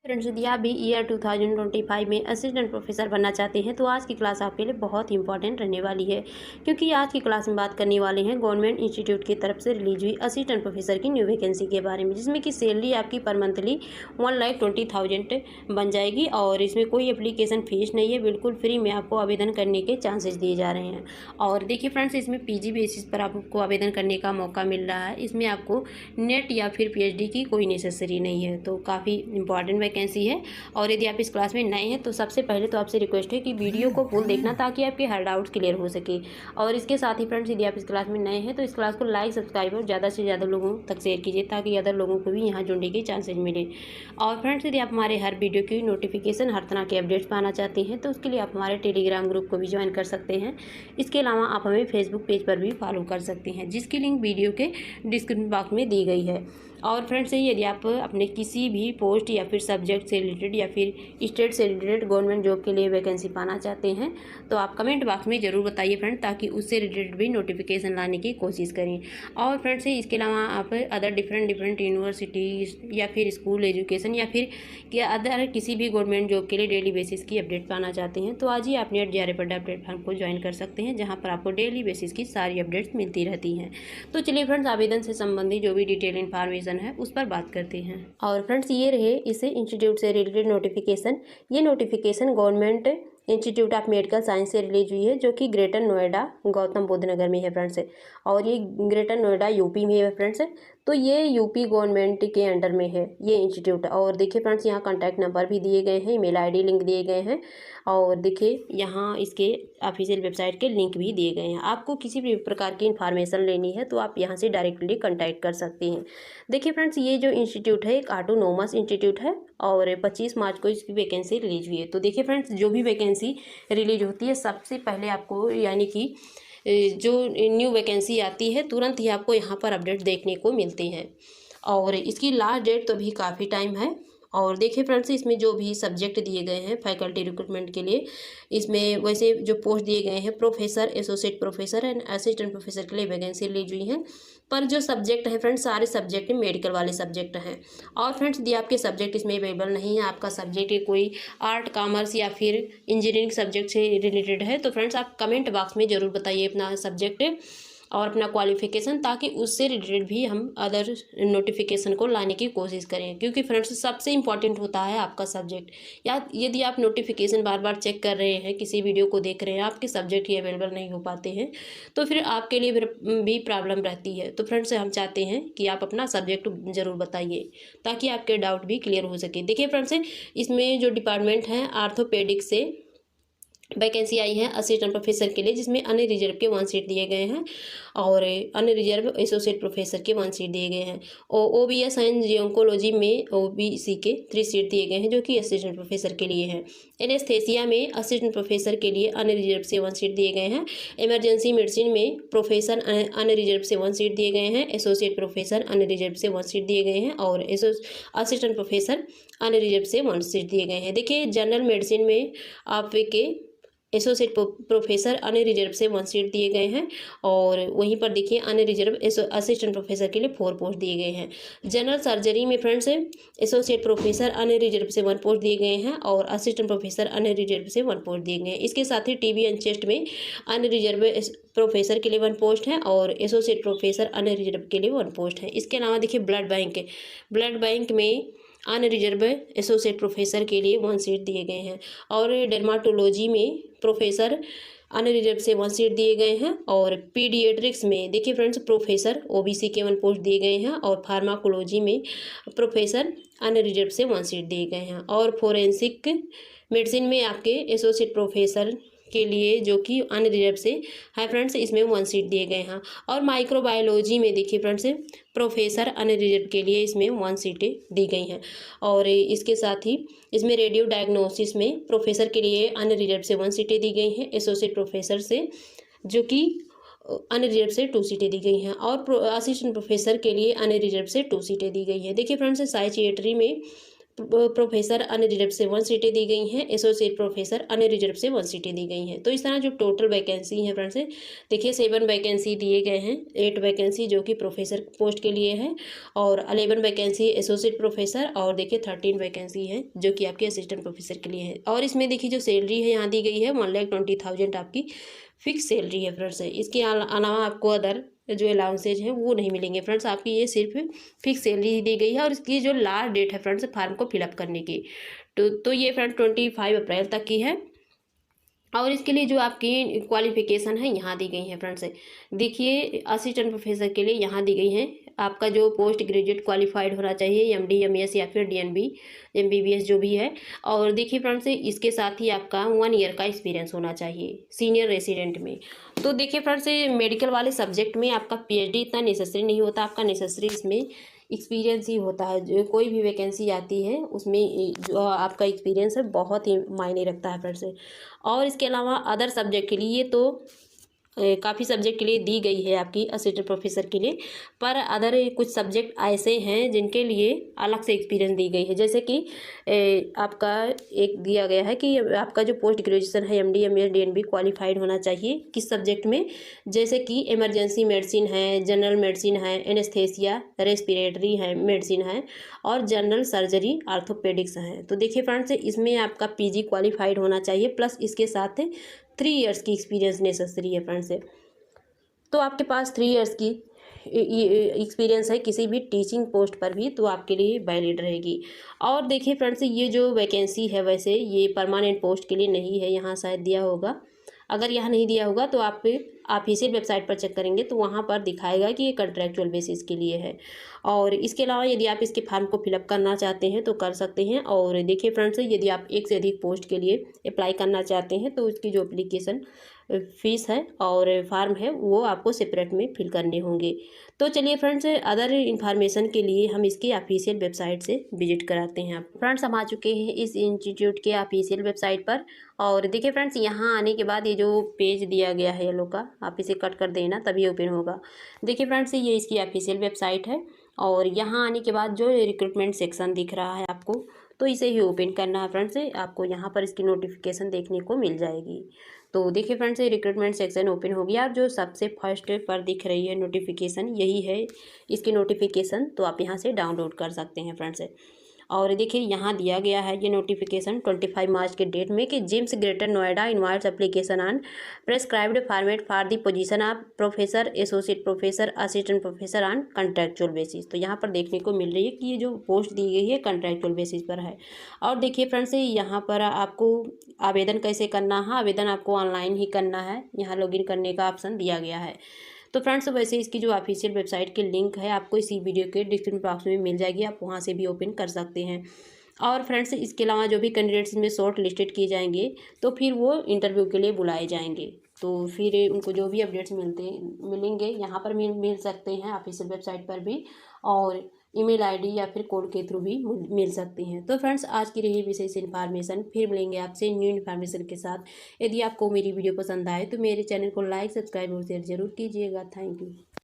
Friends, यदि आप भी ईयर 2025 में असिस्टेंट प्रोफेसर बनना चाहते हैं तो आज की क्लास आपके लिए बहुत इंपॉर्टेंट रहने वाली है, क्योंकि आज की क्लास में बात करने वाले हैं गवर्नमेंट इंस्टीट्यूट की तरफ से रिलीज हुई असिस्टेंट प्रोफेसर की न्यू वैकेंसी के बारे में, जिसमें कि सैलरी आपकी पर मंथली 1,20,000 बन जाएगी और इसमें कोई एप्लीकेशन फीस नहीं है। बिल्कुल फ्री में आपको आवेदन करने के चांसेस दिए जा रहे हैं। और देखिए फ्रेंड्स, इसमें पीजी बेसिस पर आपको आवेदन करने का मौका मिल रहा है। इसमें आपको नेट या फिर पीएचडी की कोई नेसेसरी नहीं है, तो काफ़ी इंपॉर्टेंट वैकेंसी है। और यदि आप इस क्लास में नए हैं तो सबसे पहले तो आपसे रिक्वेस्ट है कि वीडियो को फुल देखना, ताकि आपके हर डाउट्स क्लियर हो सके। और इसके साथ ही फ्रेंड्स, यदि आप इस क्लास में नए हैं तो इस क्लास को लाइक, सब्सक्राइब और ज़्यादा से ज़्यादा लोगों तक शेयर कीजिए, ताकि अदर लोगों को भी यहाँ जुड़ने के चांसेस मिले। और फ्रेंड्स, यदि आप हमारे हर वीडियो की नोटिफिकेशन, हर तरह के अपडेट्स पाना चाहते हैं तो उसके लिए आप हमारे टेलीग्राम ग्रुप को भी ज्वाइन कर सकते हैं। इसके अलावा आप हमें फेसबुक पेज पर भी फॉलो कर सकते हैं, जिसकी लिंक वीडियो के डिस्क्रिप्शन बॉक्स में दी गई है। और फ्रेंड्स, यदि आप अपने किसी भी पोस्ट या फिर सब्जेक्ट से रिलेटेड या फिर स्टेट से रिलेटेड गवर्नमेंट जॉब के लिए वैकेंसी पाना चाहते हैं तो आप कमेंट बॉक्स में ज़रूर बताइए फ्रेंड, ताकि उससे रिलेटेड भी नोटिफिकेशन लाने की कोशिश करें। और फ्रेंड्स, इसके अलावा आप अदर डिफरेंट यूनिवर्सिटीज़ या फिर स्कूल एजुकेशन या फिर अदर किसी भी गवर्नमेंट जॉब के लिए डेली बेसिस की अपडेट पाना चाहते हैं तो आज ही आप नेट JRF अड्डा प्लेटफॉर्म को ज्वाइन कर सकते हैं, जहाँ पर आपको डेली बेसिस की सारी अपडेट्स मिलती रहती हैं। तो चलिए फ्रेंड्स, आवेदन से संबंधित जो भी डिटेल इन्फॉर्मेशन है उस पर बात करते हैं। और फ्रेंड्स, ये रहे इसे इंस्टीट्यूट से रिलेटेड नोटिफिकेशन। ये notification government institute of medical science से रिलीज हुई है, जो कि ग्रेटर नोएडा गौतम बुद्ध नगर में है फ्रेंड्स। और ये ग्रेटर नोएडा यूपी में है फ्रेंड्स। तो ये यूपी गवर्नमेंट के अंडर में है ये इंस्टीट्यूट। और देखिए फ्रेंड्स, यहाँ कॉन्टैक्ट नंबर भी दिए गए हैं, ईमेल ID लिंक दिए गए हैं। और देखिए यहाँ इसके ऑफिशियल वेबसाइट के लिंक भी दिए गए हैं। आपको किसी भी प्रकार की इन्फॉर्मेशन लेनी है तो आप यहाँ से डायरेक्टली कॉन्टैक्ट कर सकते हैं। देखिए फ्रेंड्स, ये जो इंस्टीट्यूट है एक ऑटोनोमस इंस्टीट्यूट है और 25 मार्च को इसकी वैकेंसी रिलीज हुई है। तो देखिए फ्रेंड्स, जो भी वैकेंसी रिलीज होती है सबसे पहले आपको, यानी कि जो न्यू वैकेंसी आती है तुरंत ही आपको यहाँ पर अपडेट देखने को मिलती है। और इसकी लास्ट डेट तो भी काफ़ी टाइम है। और देखिए फ्रेंड्स, इसमें जो भी सब्जेक्ट दिए गए हैं फैकल्टी रिक्रूटमेंट के लिए, इसमें वैसे जो पोस्ट दिए गए हैं professor, associate professor and assistant professor के लिए वैकेंसी रिलीज हुई है। पर जो सब्जेक्ट है फ्रेंड्स, सारे सब्जेक्ट मेडिकल वाले सब्जेक्ट हैं। और फ्रेंड्स, यदि आपके सब्जेक्ट इसमें अवेलेबल नहीं है, आपका सब्जेक्ट कोई आर्ट, कॉमर्स या फिर इंजीनियरिंग सब्जेक्ट से रिलेटेड है, तो फ्रेंड्स आप कमेंट बॉक्स में ज़रूर बताइए अपना सब्जेक्ट और अपना क्वालिफिकेशन, ताकि उससे रिलेटेड भी हम अदर नोटिफिकेशन को लाने की कोशिश करें। क्योंकि फ्रेंड्स, सबसे इंपॉर्टेंट होता है आपका सब्जेक्ट। या यदि आप नोटिफिकेशन बार बार चेक कर रहे हैं, किसी वीडियो को देख रहे हैं, आपके सब्जेक्ट ही अवेलेबल नहीं हो पाते हैं, तो फिर आपके लिए फिर भी प्रॉब्लम रहती है। तो फ्रेंड्स, हम चाहते हैं कि आप अपना सब्जेक्ट ज़रूर बताइए, ताकि आपके डाउट भी क्लियर हो सके। देखिए फ्रेंड्स, इसमें जो डिपार्टमेंट है आर्थोपेडिक से वैकेंसी आई है असिस्टेंट प्रोफेसर के लिए, जिसमें अन्य रिजर्व के 1 सीट दिए गए हैं और अन्य रिजर्व एसोसिएट प्रोफेसर के 1 सीट दिए गए हैं। OBS एंड जियोंकोलॉजी में OBC के 3 सीट दिए गए हैं, जो कि असिस्टेंट प्रोफेसर के लिए हैं। एनेस्थेसिया में असिस्टेंट प्रोफेसर के लिए अन्य रिजर्व से 1 सीट दिए गए हैं। इमरजेंसी मेडिसिन में प्रोफेसर अन्य रिजर्व से 1 सीट दिए गए हैं। एसोसिएट प्रोफेसर अन्य रिजर्व से 1 सीट दिए गए हैं और असिस्टेंट प्रोफेसर अन्य रिजर्व से 1 सीट दिए गए हैं। देखिए, जनरल मेडिसिन में आपके एसोसिएट प्रोफेसर अन्य रिजर्व से 1 सीट दिए गए हैं और वहीं पर देखिए अन्य रिजर्व असिस्टेंट प्रोफेसर के लिए 4 पोस्ट दिए गए हैं। जनरल सर्जरी में फ्रेंड्स एसोसिएट प्रोफेसर अन्य रिजर्व से 1 पोस्ट दिए गए हैं और असिस्टेंट प्रोफेसर अन्य रिजर्व से 1 पोस्ट दिए गए हैं। इसके साथ ही TB एंड चेस्ट में अन्य रिजर्व प्रोफेसर के लिए 1 पोस्ट है और एसोसिएट प्रोफेसर अन्य रिजर्व के लिए 1 पोस्ट है। इसके अलावा देखिए ब्लड बैंक में अन्य रिजर्व एसोसिएट प्रोफेसर के लिए 1 सीट दिए गए हैं और डर्माटोलॉजी में प्रोफेसर अन्य रिजर्व से 1 सीट दिए गए हैं। और पीडियाट्रिक्स में देखिए फ्रेंड्स, प्रोफेसर OBC के 1 पोस्ट दिए गए हैं और फार्माकोलॉजी में प्रोफेसर अन्य रिजर्व से 1 सीट दिए गए हैं। और फोरेंसिक मेडिसिन में आपके एसोसिएट प्रोफेसर के लिए, जो कि अन्य रिजर्व से है फ्रेंड्स, इसमें 1 सीट दिए गए हैं। और माइक्रोबायोलॉजी में देखिए फ्रेंड्स, प्रोफेसर अन्य रिजर्व के लिए इसमें 1 सीटें दी गई हैं। और इसके साथ ही इसमें रेडियो डायग्नोसिस में प्रोफेसर के लिए अन्य रिजर्व से 1 सीटें दी गई हैं। एसोसिएट प्रोफेसर से, जो कि अन्य रिजर्व से 2 सीटें दी गई हैं और असिस्टेंट प्रोफेसर के लिए अन्य रिजर्व से 2 सीटें दी गई हैं। देखिए फ्रेंड्स, साइकियाट्री में प्रोफेसर अनरिजर्व से 1 सीटें दी गई हैं, एसोसिएट प्रोफेसर अनरिजर्व से 1 सीटें दी गई हैं। तो इस तरह जो टोटल वैकेंसी है फ्रेंड्स, देखिए 7 वैकेंसी दिए गए हैं, 8 वैकेंसी जो कि प्रोफेसर पोस्ट के लिए है और 11 वैकेंसी एसोसिएट प्रोफेसर और देखिए 13 वैकेंसी है जो कि आपके असिस्टेंट प्रोफेसर के लिए है। और इसमें देखिए जो सैलरी है यहाँ दी गई है 1,20,000 आपकी फिक्स सैलरी है फ्रेंड्स। इसके अलावा आपको अदर जो अलाउंसेज हैं वो नहीं मिलेंगे फ्रेंड्स, आपकी ये सिर्फ फिक्स सैलरी दी गई है। और इसकी जो लास्ट डेट है फ्रेंड्स फार्म को फिलअप करने की तो ये फ्रेंड्स 25 अप्रैल तक की है। और इसके लिए जो आपकी क्वालिफिकेशन है यहाँ दी गई है फ्रेंड्स। देखिए असिस्टेंट प्रोफेसर के लिए यहाँ दी गई है आपका जो पोस्ट ग्रेजुएट क्वालिफाइड होना चाहिए, एमडी, एमएस या फिर डीएनबी, एमबीबीएस जो भी है। और देखिए फ्रेंड्स इसके साथ ही आपका 1 ईयर का एक्सपीरियंस होना चाहिए सीनियर रेसिडेंट में। तो देखिए फ्रेंड्स मेडिकल वाले सब्जेक्ट में आपका पीएचडी इतना नेसेसरी नहीं होता, आपका नेसेसरी इसमें एक्सपीरियंस ही होता है। जो कोई भी वैकेंसी आती है उसमें जो आपका एक्सपीरियंस है बहुत ही मायने रखता है फ्रेंड्स। और इसके अलावा अदर सब्जेक्ट के लिए तो काफ़ी सब्जेक्ट के लिए दी गई है आपकी असिस्टेंट प्रोफेसर के लिए, पर अदर कुछ सब्जेक्ट ऐसे हैं जिनके लिए अलग से एक्सपीरियंस दी गई है। जैसे कि आपका एक दिया गया है कि आपका जो पोस्ट ग्रेजुएशन है एमडी, एमएस, डीएनबी क्वालिफाइड होना चाहिए किस सब्जेक्ट में, जैसे कि इमरजेंसी मेडिसिन है, जनरल मेडिसिन है, एनेस्थेसिया, रेस्पिरेटरी है मेडिसिन है और जनरल सर्जरी, आर्थोपेडिक्स है। तो देखिए फ्रेंड्स इसमें आपका पीजी क्वालिफाइड होना चाहिए प्लस इसके साथ 3 इयर्स की एक्सपीरियंस नेसेसरी है फ्रेंड्स। तो आपके पास 3 इयर्स की एक्सपीरियंस है किसी भी टीचिंग पोस्ट पर भी तो आपके लिए वैलिड रहेगी। और देखिए फ्रेंड्स ये जो वैकेंसी है वैसे ये परमानेंट पोस्ट के लिए नहीं है, यहाँ शायद दिया होगा, अगर यहाँ नहीं दिया होगा तो आप ऑफिशियल वेबसाइट पर चेक करेंगे तो वहाँ पर दिखाएगा कि ये कॉन्ट्रैक्चुअल बेसिस के लिए है। और इसके अलावा यदि आप इसके फॉर्म को फिलअप करना चाहते हैं तो कर सकते हैं। और देखिए फ्रेंड्स यदि आप एक से अधिक पोस्ट के लिए अप्लाई करना चाहते हैं तो उसकी जो एप्लीकेशन फीस है और फार्म है वो आपको सेपरेट में फिल करने होंगे। तो चलिए फ्रेंड्स अदर इन्फॉर्मेशन के लिए हम इसकी ऑफिशियल वेबसाइट से विजिट कराते हैं। आप फ्रेंड्स हम आ चुके हैं इस इंस्टीट्यूट के ऑफिशियल वेबसाइट पर। और देखिए फ्रेंड्स यहाँ आने के बाद ये जो पेज दिया गया है येलो का, आप इसे कट कर देना तभी ओपन होगा। देखिए फ्रेंड्स ये इसकी ऑफिशियल वेबसाइट है और यहाँ आने के बाद जो रिक्रूटमेंट सेक्शन दिख रहा है आपको तो इसे ही ओपन करना है फ्रेंड्स। आपको यहाँ पर इसकी नोटिफिकेशन देखने को मिल जाएगी। तो देखिए फ्रेंड्स ये रिक्रूटमेंट सेक्शन ओपन हो गया। जो सबसे फर्स्ट पर दिख रही है नोटिफिकेशन यही है इसकी नोटिफिकेशन, तो आप यहाँ से डाउनलोड कर सकते हैं फ्रेंड्स। और देखिए यहाँ दिया गया है ये नोटिफिकेशन 25 मार्च के डेट में कि GIMS greater Noida invites application on prescribed format for the position of professor, associate professor, assistant professor on contractual basis. तो यहाँ पर देखने को मिल रही है कि ये जो पोस्ट दी गई है कॉन्ट्रैक्चुअल बेसिस पर है। और देखिए फ्रेंड्स यहाँ पर आपको आवेदन कैसे करना है, आवेदन आपको ऑनलाइन ही करना है, यहाँ लॉगिन करने का ऑप्शन दिया गया है। तो फ्रेंड्स वैसे इसकी जो ऑफिशियल वेबसाइट की लिंक है आपको इसी वीडियो के डिस्क्रिप्शन बॉक्स में मिल जाएगी, आप वहां से भी ओपन कर सकते हैं। और फ्रेंड्स इसके अलावा जो भी कैंडिडेट्स में शॉर्ट लिस्टेड किए जाएंगे तो फिर वो इंटरव्यू के लिए बुलाए जाएंगे। तो फिर उनको जो भी अपडेट्स मिलेंगे यहाँ पर मिल सकते हैं ऑफिशियल वेबसाइट पर भी, और ईमेल आईडी या फिर कोड के थ्रू भी मिल सकती हैं। तो फ्रेंड्स आज की रही विशेष इन्फॉर्मेशन, फिर मिलेंगे आपसे न्यू इन्फॉर्मेशन के साथ। यदि आपको मेरी वीडियो पसंद आए तो मेरे चैनल को लाइक, सब्सक्राइब और शेयर जरूर कीजिएगा। Thank you.